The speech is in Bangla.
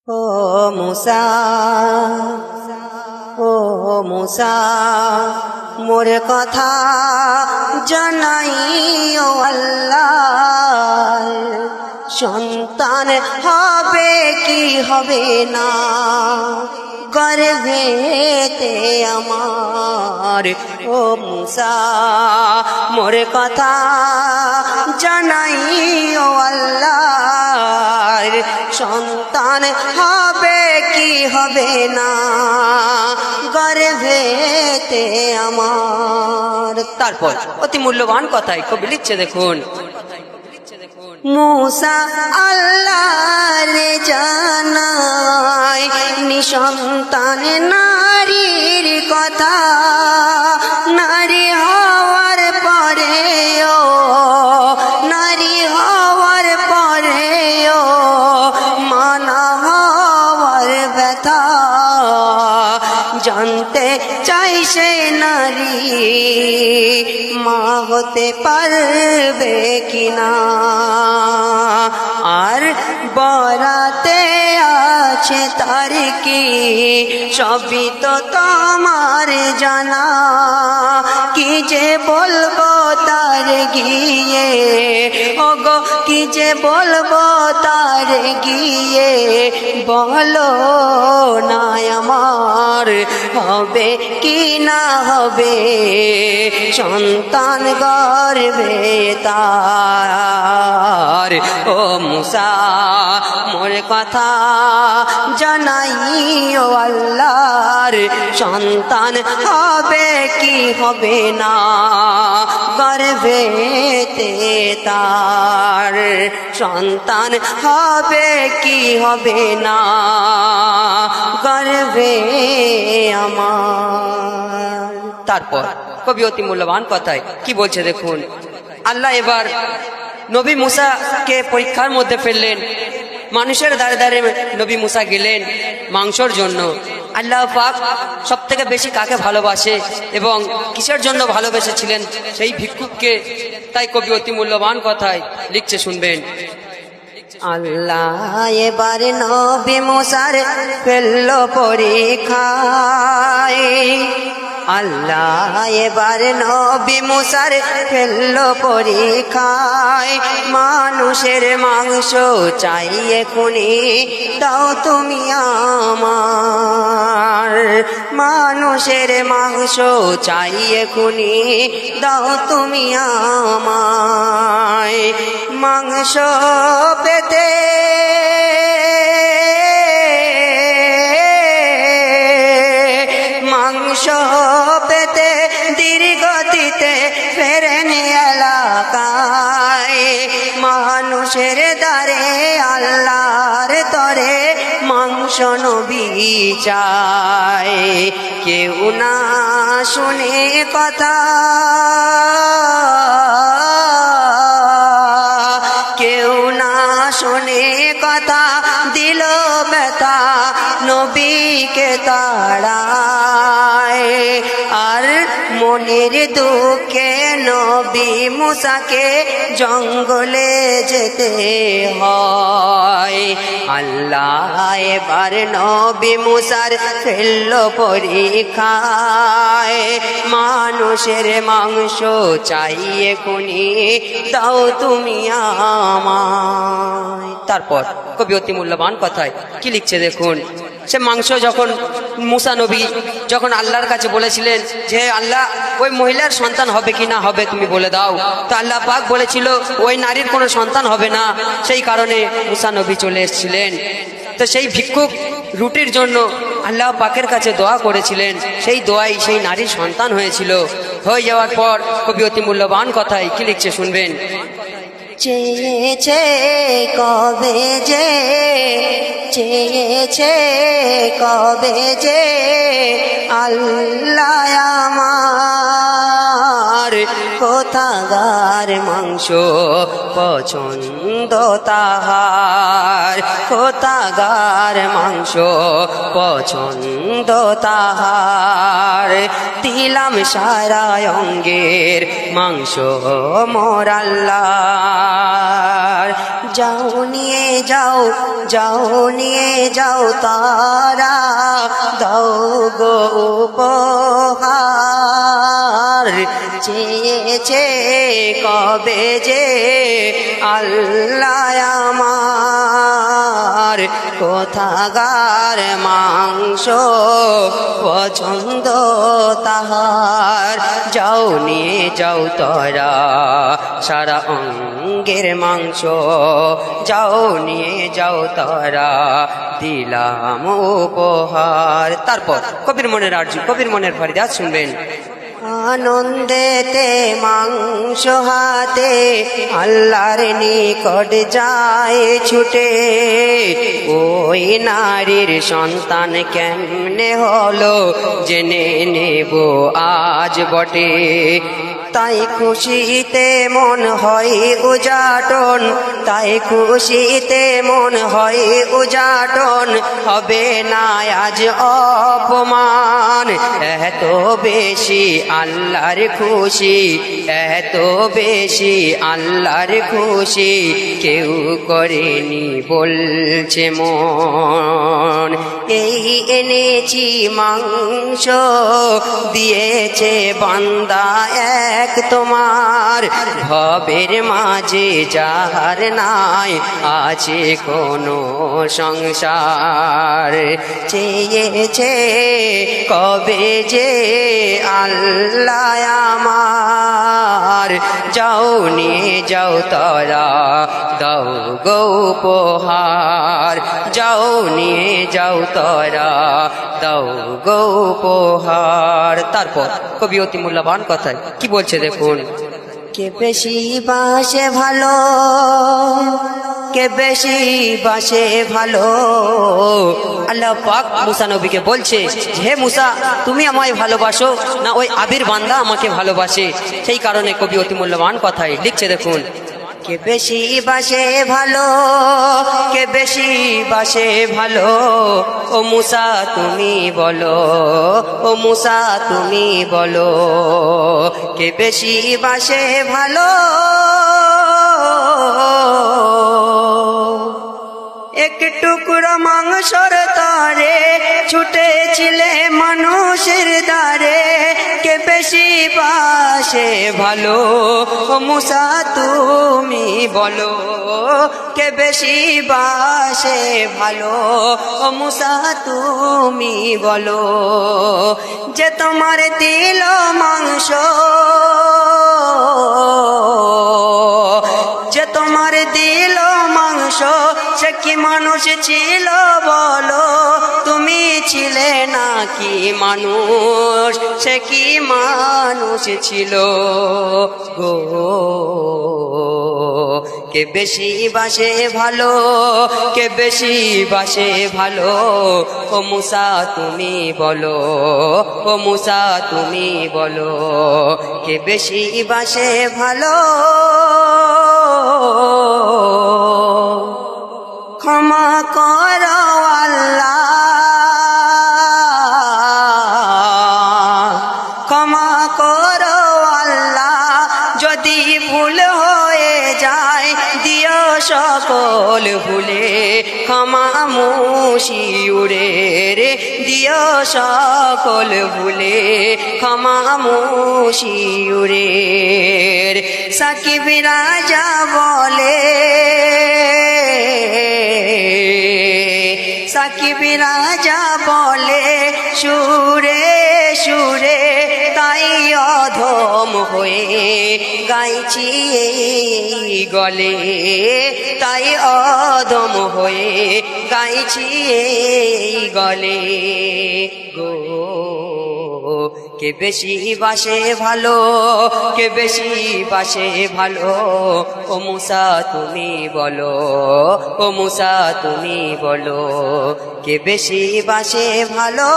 ও মুসা, ও মুসা, মোর কথা জানাইও আল্লাহ, সন্তান হবে কি হবে না গর্ভেতে আমার। ও মুসা, মোর কথা জানাইও আল্লাহ, সন্তান হবে কি হবে না গর্ভেতে আমার। তারপর অতি মূল্যবান কথাই কবি লিখছে দেখুন, মুসা আল্লাহর জানায় নিঃসন্তান নারীর কথা, নারী হওয়ার পরেও, নারী হওয়ার পরেও মানা হওয়ার ব্যথা জানতে চাই সে নারী মা হতে পারবে কিনা। আর বরাতে আছে তার কি সবই তো তোমার জানা, কি যে বলবো তার গিয়ে, ওগো কি যে বলবো তার গিয়ে, বলো না আমার হবে কি না হবে সন্তান গর্ভে তার। ও মুসা, মোর কথা জানাইও আল্লাহর, সন্তান হবে কি হবে না গর্ভেতে তার, সন্তান হবে কি হবে না গর্ভে আমার। তারপর কবি অতি মূল্যবান কথায় কি বলছে দেখুন, আল্লাহ এবার নবী মুসাকে পরীক্ষার মধ্যে ফেললেন। মানুষের দ্বারে দ্বারে নবী মুসা গেলেন মাংসর জন্য। আল্লাহ পাক সব থেকে বেশি কাকে ভালোবাসে এবং কিসের জন্য ভালোবেসেছিলেন? সেই ভিক্ষুককে। তাই কবি অতি মূল্যবান কথায় লিখছে, শুনবেন। আল্লাহ এবার নবী মুসার ফেলল পরীক্ষায়, আল্লাহ এবার নবী মুসার ফেলল পরীক্ষায়, মানুষের মাংস চাইয়ে খুনি দাও তুমি আমার, মানুষের মাংস চাইয়ে খুনি দাও তুমি আমায়। মাংস পেতে মাংস পেতে দীর্ঘতিতে ফেরেন এলাকায়, মানুষের দ্বারে আল্লাহর তরে মাংস নবী চায়। কেউ না শুনে কথা, কেউ না শুনে কথা, দিল ব্যথা নবীকে তাড়ায়। আর মনের দুঃখে নবী মুসাকে জঙ্গলে যেতে হয়। আল্লাহ এবার নবী মুসার ফেলল পরীক্ষায়, মানুষের মাংস চাইয়ে খুনি দাও তুমি আমায়। তারপর কবি অতি মূল্যবান কথায় কি লিখছে দেখুন, সে মাংস যখন মুসা নবী যখন আল্লাহর কাছে বলেছিলেন যে আল্লাহ ওই মহিলার সন্তান হবে কি না হবে তুমি বলে দাও, তো আল্লাহ পাক বলেছিল ওই নারীর কোনো সন্তান হবে না। সেই কারণে মুসা নবী চলে এসেছিলেন। তো সেই ভিক্ষুক রুটির জন্য আল্লাহ পাকের কাছে দোয়া করেছিলেন, সেই দোয়াই সেই নারীর সন্তান হয়েছিল। হয়ে যাওয়ার পর কবি অতি মূল্যবান কথায় কি লিখছে, শুনবেন। চেয়েছে কবে যে, চেয়েছে কবে যে আল্লাহ আমার, কোথাগার মাংস পছন্দ তাহার, কোথাগার মাংস পছন্দ তাহার, দিলাম সারা অঙ্গের মাংস মোর আল্লাহ, যাও নিয়ে যাও, যাও নিয়ে যাও তারা, দাও গো উপহার। চেয়েছে কবে যে আল্লাহ আমার, কোথাকার মাংস পছন্দ তাহার। যাও নিয়ে যাও তোরা সারা অঙ্গের মাংস, যাও নিয়ে যাও তোরা দিলাম উপহার। তারপর কবির মনের আরজু, কবির মনের ফরিয়াদ শুনবেন। আনন্দেতে মাংস হাতে আল্লাহর নিকট যায় ছুটে, ওই নারীর সন্তান কেমনে হলো জেনে নেব আজ বটে। তাই খুশিতে মন হয় উজাটন, তাই খুশিতে মন হয় উজাটন, হবে না আজ অপমান। এত বেশি আল্লাহর খুশি, এত বেশি আল্লাহর খুশি কেউ করেনি বলছে মন। এই এনেছি মাংস দিয়েছে বান্দা এক তোমার, ভবের মাঝে যাহার নাই আছে কোনো সংসার। চেয়েছে কবে যে আল্লাহ আমার, যাও নিয়ে যাও তোরা দাও গো উপহার। যাও নিয়ে যাও তোরা দাও গো উপহার। তারপর কবি অতি মূল্যবান কথায় কি বলছে দেখুন। কে বেশি বাসে ভালো, কে বেশি বাসে ভালো। আল্লাহ পাক মুসা নবীকে বলছে, হে মুসা তুমি আমায় ভালোবাসো না ওই আবির বান্দা আমাকে ভালোবাসে? সেই কারণে কবি অতি মূল্যবান কথায় লিখছে দেখুন। কে বেশি বাসে ভালো, কে বেশি বাসে ভালো, ও মুসা তুমি বলো, ও মুসা তুমি বলো, কে বেশি বাসে ভালো। এক টুকরো মাংসর তারে ছুটেছিলে মানুষের দ্বারে, কে বেশি বাসে ভালো, ও মুসা তুমি বলো, কে বেশি বাসে ভালো, ও মুসা তুমি বলো। যে তোমার দিল মাংস, যে তোমার দিল মাংস, সে কি মানুষ ছিল বলো? তুমি ছিলে নাকি মানুষ, সে কি মানুষ ছিল গো? কে বেশি বাসে ভালো, কে বেশি বাসে ভালো, ও মুসা তুমি বলো, ও মুসা তুমি বলো, কে বেশি বাসে ভালো। ক্ষমা করো আল্লাহ, ক্ষমা করো আল্লাহ, যদি ভুল হয়ে যায় দিও সকল ভুলে ক্ষমা মুশিউরে রে, দিও সকল ভুলে ক্ষমা মুশিউরে। সাকিব রাজা বলে, সাকিব রাজা বলে সুরে সুরে, তাই অধম হয়ে গাইছি এই গলে, তাই অধম হয়ে গাইছি এই গলে গো। কে বেশি বাসে ভালো, কে বেশি বাসে ভালো, ও মুসা তুমি বলো, ও মুসা তুমি বলো, কে বেশি বাসে ভালো।